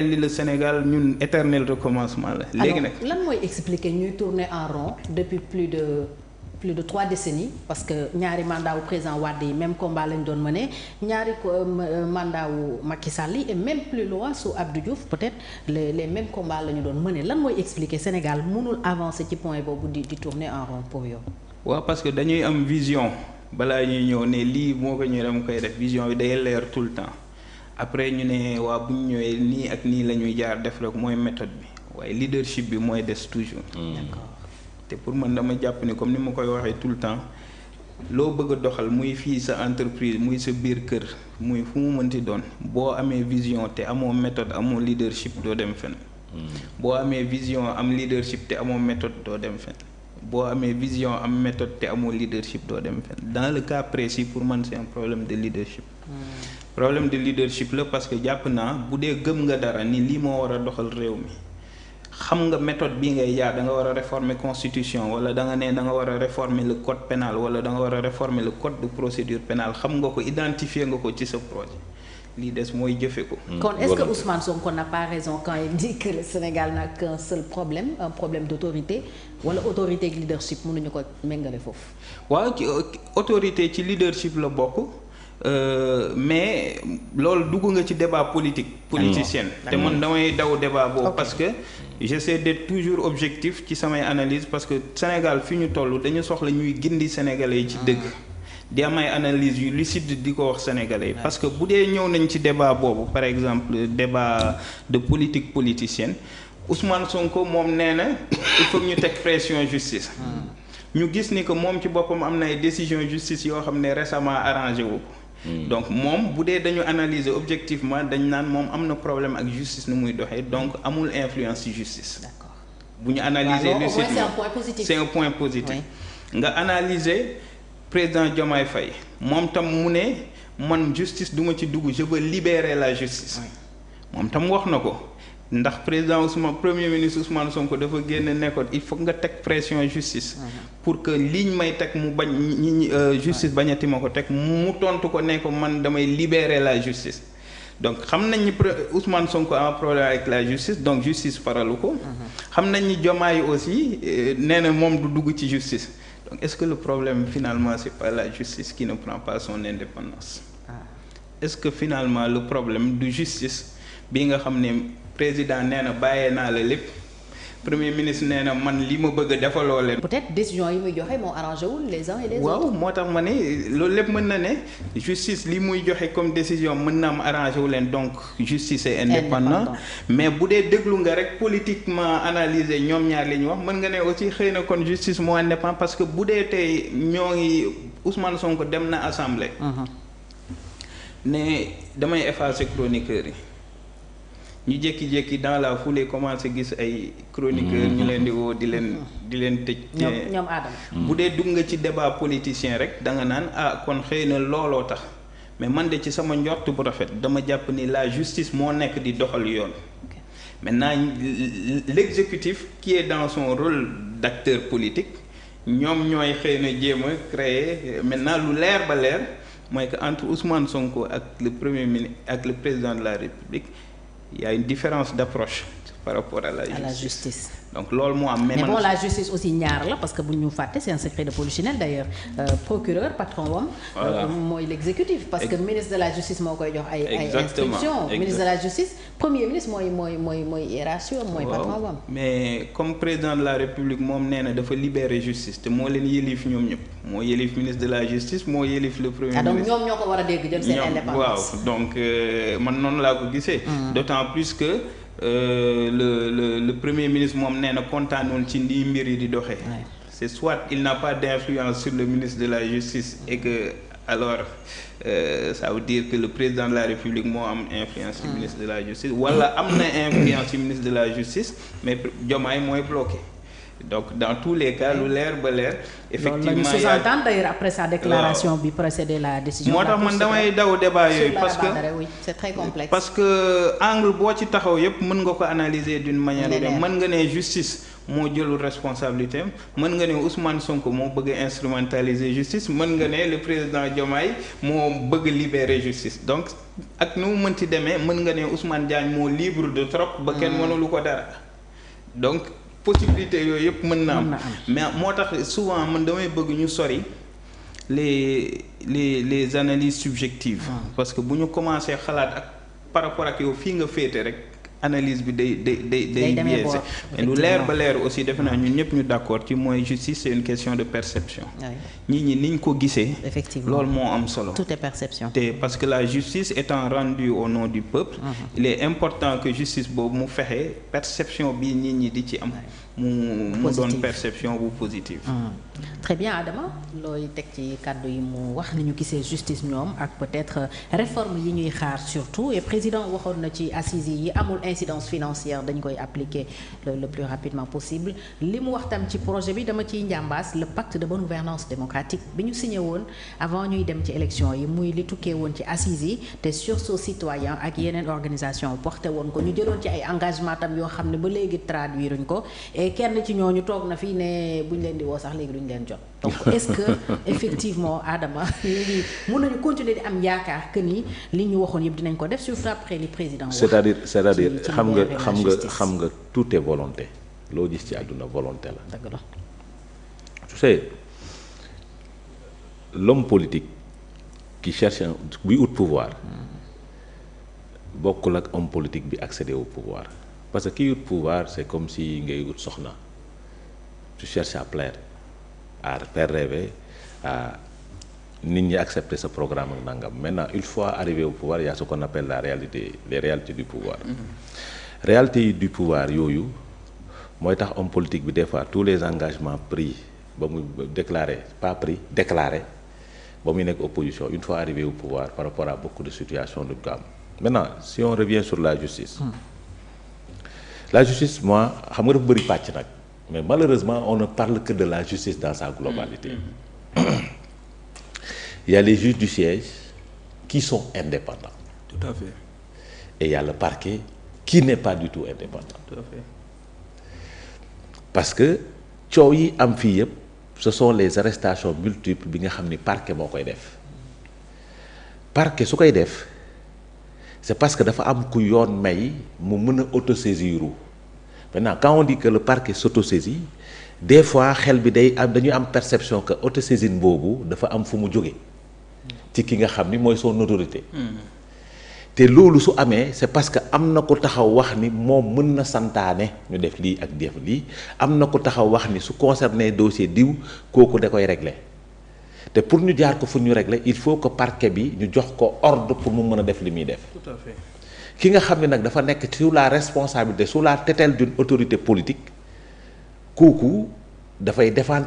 le Sénégal ñun éternel recommencement la. léegi nag lan mooy expliquer ñuy tourner en rond depuis plus de 3 décennies parce que ñaari mandat wu président Wade yi même combat lañ doon mëne ñaari mandat wu Macky Sall yi et même plus loin sous Abdou Diouf peut-être les mêmes combats la ñu doon mëne lan mooy expliquer Sénégal mënul avancer ci point boobu di tourner en rond pour yow. waaw parce que dañuy am vision balaa ñuy ñëw ne lii moo ko ñu dem koy def vision bi day leer tout le temps. après ñu ne waa bu ñu ñëwee nii ak nii la ñuy jaar def rek mooy méthode bi waaye leadership bi mooy des toujours. D'accord. te pour man dama jàpp ni comme ni ma koy waxee tout le temps loo bëgg a doxal muy fii sa entreprise muy sa biir kër muy fu mu mënti doon boo amee vision te amoo méthode amoo leadership doo dem fenn. boo amee vision am leadership te amoo méthode doo dem fenn. boo amee vision am méthode te amoo leadership doo dem fenn dans le cas précis pour man c'est un problème de leadership. problème de leadership la parce que jàpp naa bu dee gëm nga dara ni lii moo war a doxal réew mi xam nga méthode bii ngay jaar da nga war a réformer constitution wala da nga ne da nga war a réformer le code pénal wala da nga war a réformer le code de procédure pénale xam nga ko identifier nga ko ci sa projet lii des mooy jëfe ko. kon est-ce que Ousmane Sonko n'a pas raison quand il dit que le Sénégal n'a qu'un seul problème un problème d'autorité wala autorité ak leadership mënuñu ko méngale foofu. waaw ci autorité ci leadership la bokk. Mais loolu dugg nga ci débat politicien te man damay daw débat boobu parce que j'essaie d'être toujours objectif ci samay analyse parce que Sénégal fi ñu toll dañu soxla ñuy gindi sénégalais yi ci dëgg di am ay analyse yu lucide di ko wax sénégalais yi parce que bu dee ñëw nañ ci débat boobu par exemple débat de politique politicienne Ousmane Sonko moom nee na il faut ñu teg pression justice ñu gis ni que moom ci boppam am na ay décision justice yoo xam ne récemment arrangé wu ko donc moom bu dee dañu analyser objectivement dañ naan moom am na problème ak justice nu muy doxee donc amul influence ci justice. D'accord. bu ñu analyser lucidement c'est un point positif. nga analyser président Diomaye Faye moom tam mu ne man justice du ma ci dugg je veux libérer la justice. moom tam wax na ko ndax président Ousmane premier ministre Ousmane Sonko dafa génn nekkoon il faut nga teg pression justice. pour que liñ may teg mu bañ ñi justice bañati ma ko teg mu tontu ko ne ko man damay libérer la justice. donc xam nañ ni Ousmane Sonko a un problème avec la justice donc justice faralu ko. xam nañ ni Diomaye aussi nee na moom du dugg ci justice. donc est-ce que le problème finalement c'est pas la justice qui ne prend pas son indépendance. est-ce que finalement le problème du justice bi nga xam ne président nee na bàyyee naa la lépp premier ministre nee na man li ma bëgg a defaloo leen. peut-être décision yi muy joxe moo arrangé wul les uns et les autres. waaw moo tax ma ne loolu lépp mën na ne justice li muy joxe comme décision mën na am arrangé wu leen donc justice est indépendant mais bu dee déglu nga rek politiquement analyser ñoom ñaar li ñu wax mën nga ne aussi xëy na kon justice moo indépendant parce que bu dee tey ñoo ngi Ousmane Sonko dem na assemblée. ne damay effacer chroniqueurs yi. ñu jékki-jékki dans la foulée commencé gis ay chroniqueurs ñu leen di woo di leen tëj. ñoom Adama. bu dee dugg nga ci débat politicien rek da nga naan kon xëy na looloo tax mais man de ci sama njort bu rafet dama jàpp ni la justice moo nekk di doxal yoon. maintenant l'exécutif qui est dans son rôle d'acteur politique ñoom ñooy xëy na jéem a créer maintenant lu leer ba leer mooy que entre Ousmane Sonko ak le premier ministre ak le président de la République. Il y a une différence d'approche par rapport à la justice. Donc loolu moo am. mais bon la justice aussi ñaar la parce que bu ñu fàtte c'est un secret de polichinelle d'ailleurs procureur patron wam. mooy l'exécutif parce que ministre de la justice moo koy jox ay instructions. ministre de la justice premier ministre mooy hiérarchie mooy patron wam. mais comme président de la république moom nee na dafa libérer justice te moo leen yëlif ñoom ñëpp moo yëlif ministre de la justice moo yëlif le premier ministre. donc ñoom ñoo ko war a dégg jël seen indépendance. waaw donc man noonu laa ko gisee. d'autant plus que. le premier ministre moom nee na kontaanoon ci nii mbir yi di doxee. c'est soit il n'a pas d'influence sur le ministre de la justice et que alors ça veut dire que le président de la République moo am influence ci ministre de la justice wala am na influence ci ministre de la justice mais Diomaye mooy bloqué. donc dans tous les cas lu leer ba leer. effectivement loolu sous-entend d'ailleurs après sa déclaration bi précédé la décision. moo tax man damay daw débat yooyu parce que oui c'est très complexe. parce que angle boo ci taxaw yépp mën nga ko analyser d'une manière. mën nga ne justice moo jëlul responsabilité am mën nga ne Ousmane Sonko moo bëgg a instrumentaliser justice mën nga ne le président Diomaye moo bëgg libérer justice donc ak nu mu mënti demee mën nga ne Ousmane Diagne moo libre de trop ba kenn mënulu ko dara donc possibilité yooyu yëpp mën na am mais moo tax souvent man damay bëgg ñu sori les analyses subjectives parce que bu ñu commencé xalaat ak par rapport ak yow fii nga féete rek analyse bi day biaisé mais lu leer ba leer aussi defe naa ñun ñëpp ñu d'accord ci mooy justice c'est une question de perception nit ñi niñ ko gisee loolu moo am solo tout est perception te parce que la justice étant rendue au nom du peuple il est important que justice boobu mu fexe perception bi nit ñi di ci am mu doon perception bu positive très bien Adama looy teg ci kàddu yi mu wax ni ñu gisee justice ñoom ak peut-être réforme yi ñuy xaar surtout et président waxoon na ci assises yi amul incidence financière dañ koy appliquer le plus rapidement possible li mu wax tam ci projet bi dama ciy njàmbaas le pacte de bonne gouvernance démocratique bi ñu signé woon avant ñuy dem ci élection yi muy li tukkee woon ci assises yi te sursaut citoyen ak yeneen organisation porté woon ko ñu jëloon ci ay engagement tam yoo xam ne ba léegi traduire uñ ko et kenn ci ñooñu toog na fii ne buñ leen di woo sax léegi duñ leen jot donc est-ce que effectivement Adama léegi mën nañu continuer di am yaakaar que ni li ñu waxoon yëpp dinañ ko def surtout après li président wax c'est-à-dire xam nga tout est volonté loo gis ci àdduna volonté la dëgg la tu sais l'homme politique qui cherche buy ut pouvoir bokkul ak homme politique bi accéder au pouvoir parce que kii ut pouvoir c'est comme si ngay ut soxna tu cherches à plaire à faire rêver à nit ñi accepter ce programme ak nangam maintenant une fois arrivé au pouvoir il y a ce qu'on appelle les réalités du pouvoir réalité yi du pouvoir yooyu mooy tax homme politique bi des fois tous les engagements pris ba muy déclaré ba muy nekk opposition une fois arrivé au pouvoir par rapport à beaucoup de situations duñ ko am maintenant si on revient sur la justice la justice moi xam nga dafa bëri pàcc nag mais malheureusement on ne parle que de la justice dans sa globalité il y a les juges du siège qui sont indépendants tout à fait et il y a le parquet qui n'est pas du tout indépendant tout à fait parce que coow yi am fii yëpp ce sont les arrestations multiples bi nga xam ni parquet moo koy def parquet su koy def c'est parce que dafa am ku yoon may mu mën a autosaisir maintenant quand on dit que le parquet s'autosaisit des fois xel bi dañuy am perception que autosaisine boobu dafa am fu mu jóge ci ki nga xam ni mooy son autorité te loolu su amee c'est parce que am na ko taxaw wax ni moom mën na santaane ñu def lii ak def lii am na ko taxaw wax ni su concerné dossier diw kooku da koy régler te pour ñu jaar ko fu ñu régler il faut que parquet bi ñu jox ko ordre pour mu mën a def li muy def. Tout à fait. ki nga xam ne nag dafa nekk sous la responsabilité sous la tutelle d'une autorité politique kooku dafay défendre